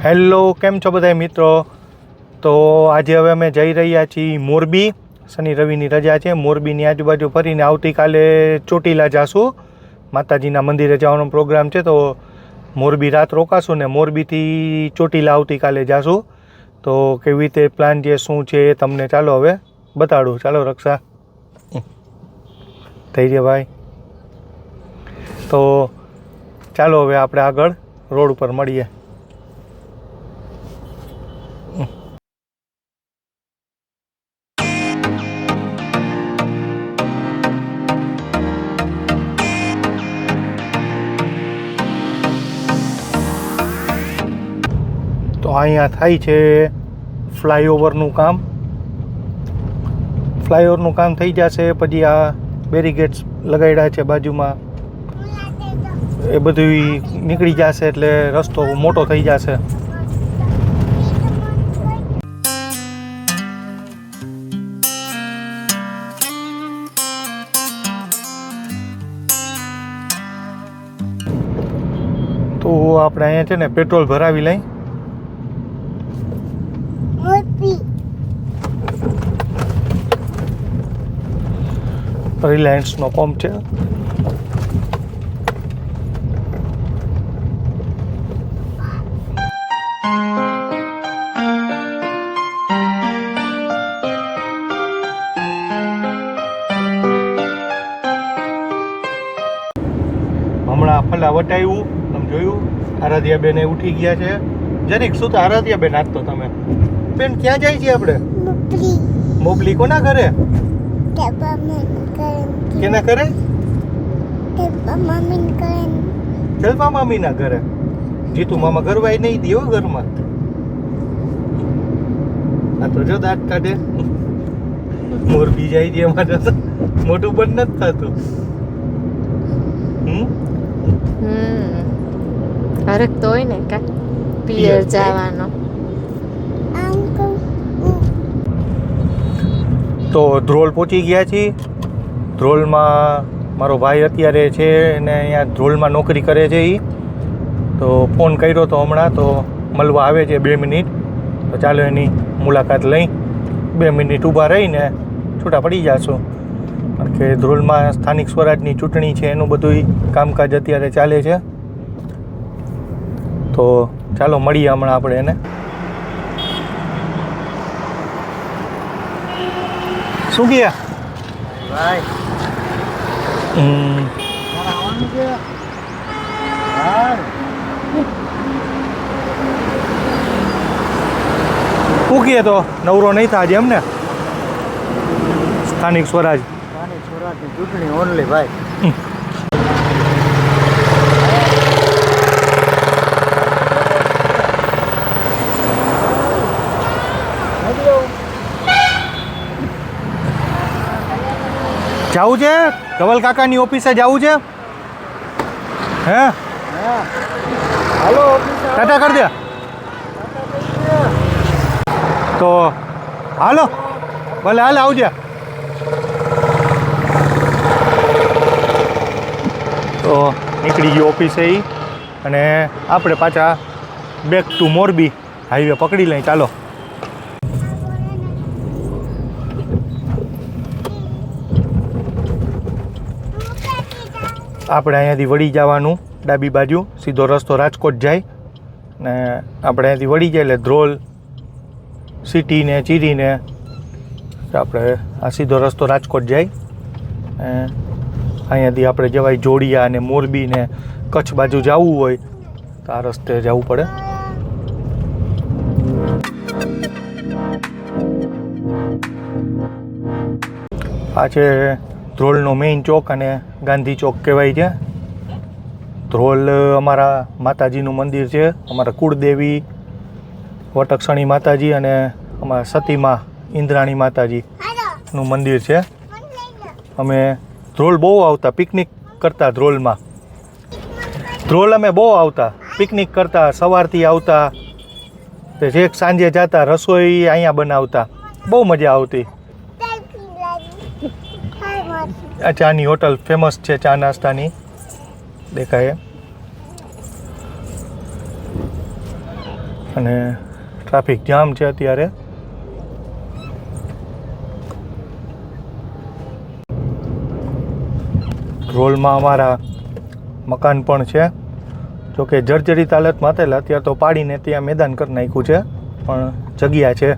Hello, કેમ છો બધા મિત્રો? તો આજે હવે અમે જઈ રહ્યા છીએ મોરબી. શનિ રવિની રજા છે. મોરબીની આજુબાજુ ફરીને આવતીકાલે ચોટીલા જાશું. માતાજીના મંદિરે જવાનો પ્રોગ્રામ છે, તો મોરબી રાત રોકાશું ને મોરબીથી ચોટીલા આવતીકાલે જાશું. તો કેવી રીતે પ્લાન છે, શું છે એ તમને ચાલો હવે બતાડું. ચાલો રક્ષા થઈ ગયા ભાઈ. તો ચાલો હવે આપણે આગળ રોડ ઉપર મળીએ. તો અહીંયા થાય છે ફ્લાયઓવરનું કામ. ફ્લાયઓવરનું કામ થઈ જશે પછી આ બેરીગેટ્સ લગાડ્યા છે બાજુમાં, એ બધું નીકળી જશે એટલે રસ્તો મોટો થઈ જશે. તો આપણે અહીંયા છે ને પેટ્રોલ ભરાવી લઈ. રિલાયન્સનો પંપ છે. હમણાં ફલા વટાવ્યું, તમે જોયું? આરાધ્યા બેન ઉઠી ગયા છે. જરીક શું તો આરાધ્યા બેન આજ તો તમે બેન ક્યાં જાય છે આપણે? મોબલી કોના ઘરે? કેના ઘરે? જલપા મામીના ઘરે. જીતુ મામા ગરવાય નહીં દે ઘરમાં. આ તો જો દાંત કાઢે. મોરબી જાય છે અમારે તો મોટું બંધ નથી થતું. હરક તો હોય ને કા પિયર જવાનો. તો ધ્રોલ પહોંચી ગયા છીએ. ધ્રોલમાં મારો ભાઈ અત્યારે છે અને અહીંયા ધ્રોલમાં નોકરી કરે છે. એ તો ફોન કર્યો તો હમણાં, તો મળવા આવે છે 2 મિનિટ. તો ચાલો એની મુલાકાત લઈ 2 મિનિટ ઊભા રહીને છૂટા પડી જશું. કારણ કે ધ્રોલમાં સ્થાનિક સ્વરાજની ચૂંટણી છે, એનું બધું કામકાજ અત્યારે ચાલે છે. તો ચાલો મળીએ હમણાં આપણે એને. શું ગયા ભાઈ? શું કહે તો નવરો નહીં થાય એમ ને? સ્થાનિક સ્વરાજની ચૂંટણી ઓનલી ભાઈ. જવું છે ધવલ કાકાની ઓફિસે જવું છે. હે હાલો ટાટા કરી દે. તો હાલો ભલે હાલ આવજે. તો નીકળી ગયો ઓફિસે એ, અને આપણે પાછા બેક ટુ મોરબી હાઈવે પકડી લઈ. ચાલો આપણે અહીંયાથી વળી જવાનું ડાબી બાજુ, સીધો રસ્તો રાજકોટ જાય. ને આપણે અહીંયાથી વળી જાય એટલે ધ્રોલ સિટીને ચીરીને આપણે આ સીધો રસ્તો રાજકોટ જાય. અહીંયાથી આપણે જવાય જોડિયા અને મોરબી ને કચ્છ બાજુ જવું હોય તો આ રસ્તે જવું પડે. આ છે ધ્રોલનો મેઇન ચોક અને ગાંધી ચોક કહેવાય છે. ધ્રોલ અમારા માતાજીનું મંદિર છે, અમારા કુળદેવી વટક્ષણી માતાજી અને અમારા સતીમાં ઇન્દ્રાણી માતાજીનું મંદિર છે. અમે ધ્રોલ બહુ આવતા પિકનિક કરતા. ધ્રોલ અમે બહુ આવતા પિકનિક કરતા. સવારથી આવતા તે છેક સાંજે જતા, રસોઈ અહીંયા બનાવતા, બહુ મજા આવતી. આ ચાની હોટલ ફેમસ છે, ચા નાસ્તાની દેખાય. અને ટ્રાફિક જામ છે અત્યારે. ધ્રોલમાં અમારા મકાન પણ છે, જોકે જર્જરિત હાલતમાં હતા. અત્યારે તો પાડીને ત્યાં મેદાન કરી નાખ્યું છે, પણ જગ્યા છે.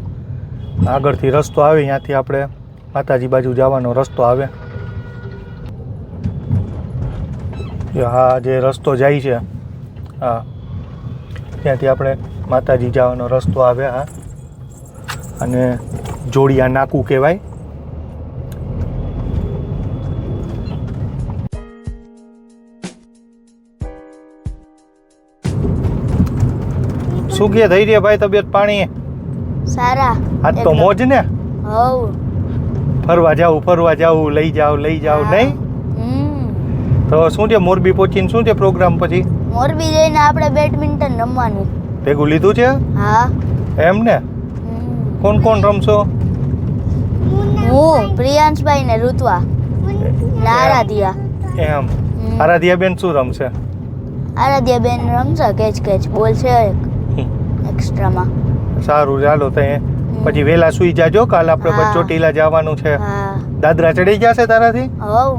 આગળથી રસ્તો આવે, ત્યાંથી આપણે માતાજી બાજુ જવાનો રસ્તો આવે. આ જે રસ્તો જાય છે, હા, ત્યાંથી આપણે માતાજી જવાનો રસ્તો આવે. હા, અને જોડિયા નાકું કહેવાય. શું કે થઈ રહ્યા ભાઈ તબિયત પાણી? સારા. આજ તો મોજ ને. હવ. ફરવા જાવું, લઈ જાવ નહીં? તો શું છે મોરબી પહોંચીને શું છે પ્રોગ્રામ પછી? મોરબી જઈને આપણે બેડમિન્ટન રમવાનું. ભેગું લીધું છે? હા. એમ ને? કોણ કોણ રમશો? હું, પ્રિયાંશભાઈ ને ઋત્વા ને આરાધ્યા. એમ. આરાધ્યા બેન શું રમશે? આરાધ્યા બેન રમશે કેચ બોલ છે એક્સ્ટ્રામાં. સારું, ચાલો તો પછી વહેલા સુઈ જાજો. કાલ આપણે ચોટીલા જવાનું છે. દાદરા ચડી જશે તારાથી? હવ.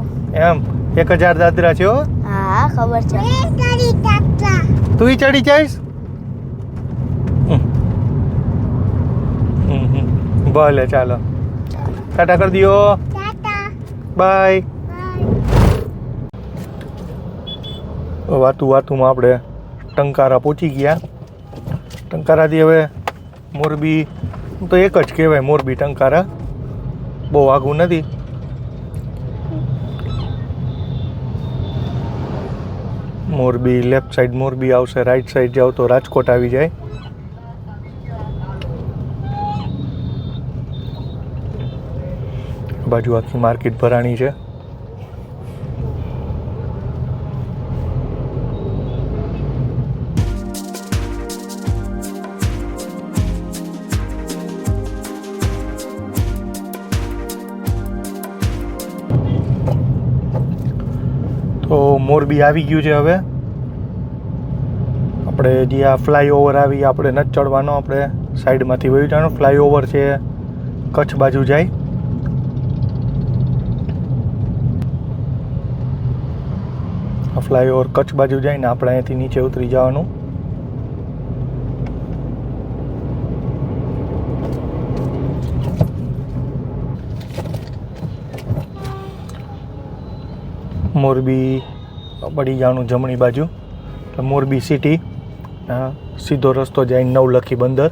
એમ 1000 દાદરા છે. હો, હા ખબર છે. તું ચડી જઈશ? ભલે, ચાલો, ટાટા કરી દિયો. બાય. વાતુમાં આપણે ટંકારા પહોંચી ગયા. ટંકારાથી હવે મોરબી તો એક જ કહેવાય, મોરબી ટંકારા, બહુ આઘું નથી. મોરબી લેફ્ટ સાઈડ મોરબી આવશે, રાઈટ સાઈડ જાવ તો રાજકોટ આવી જાય. બાજુ આખી માર્કેટ ભરાણી છે. તો મોરબી આવી ગયું છે. હવે આપણે જે આ ફ્લાયઓવર આવી, આપણે નથી ચડવાનો, આપણે સાઈડમાંથી વહી જવાનું. ફ્લાયઓવર છે, કચ્છ બાજુ જાય. આ ફ્લાયઓવર કચ્છ બાજુ જાય ને આપણે અહીંયાથી નીચે ઉતરી જવાનું. મોરબી પડી જવાનું જમણી બાજુ, એટલે મોરબી સિટી. સીધો રસ્તો જાય નવલખી બંદર,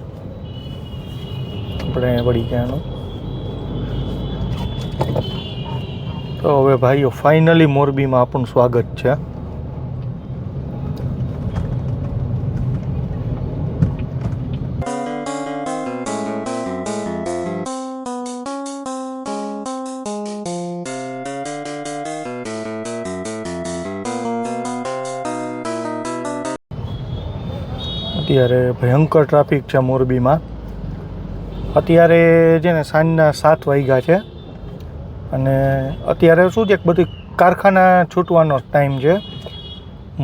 આપણે પડી જવાનું. તો હવે ભાઈઓ ફાઇનલી મોરબીમાં આપણું સ્વાગત છે. અત્યારે ભયંકર ટ્રાફિક છે મોરબીમાં. અત્યારે છે ને સાંજના 7 વાગ્યા છે, અને અત્યારે શું છે કે બધી કારખાના છૂટવાનો ટાઈમ છે.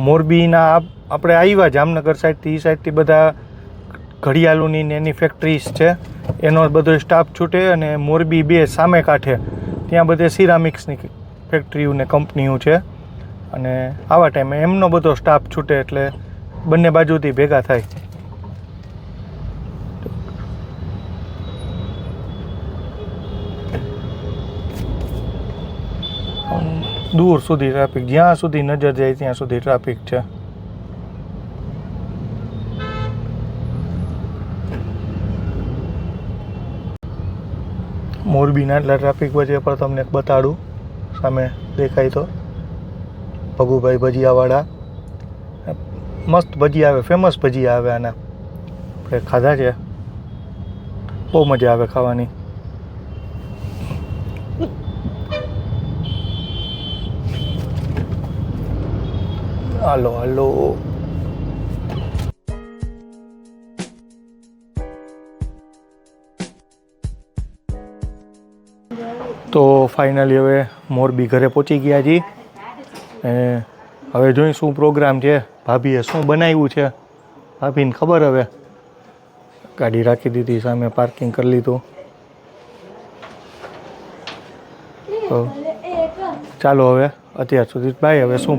મોરબીના આપણે આવ્યા જામનગર સાઈડથી, એ સાઈડથી બધા ઘડિયાળોની ને એની ફેક્ટરીઝ છે, એનો બધો સ્ટાફ છૂટે. અને મોરબી 2 સામે કાંઠે ત્યાં બધે સિરામિક્સની ફેક્ટરીઓ ને કંપનીઓ છે, અને આવા ટાઈમે એમનો બધો સ્ટાફ છૂટે, એટલે બંને બાજુથી ભેગા થાય. દૂર સુધી ટ્રાફિક, જ્યાં સુધી નજર જાય ત્યાં સુધી ટ્રાફિક છે. મોરબીના એટલા ટ્રાફિક વચ્ચે પણ તમને એક બતાડું, સામે દેખાય તો ભગુભાઈ ભજીયાવાળા. મસ્ત ભજીયા આવે, ફેમસ ભજીયા આવે આના. આપણે ખાધા છે, બહુ મજા આવે ખાવાની. હાલો હાલો. તો ફાઇનલી હવે મોરબી ઘરે પહોંચી ગયા છીએ. હવે જોઈ શું પ્રોગ્રામ છે, ભાભીએ શું બનાવ્યું છે, ભાભીને ખબર. હવે ગાડી રાખી દીધી સામે, પાર્કિંગ કરી લીધું. તો ચાલો હવે અત્યાર સુધી બાય. હવે શું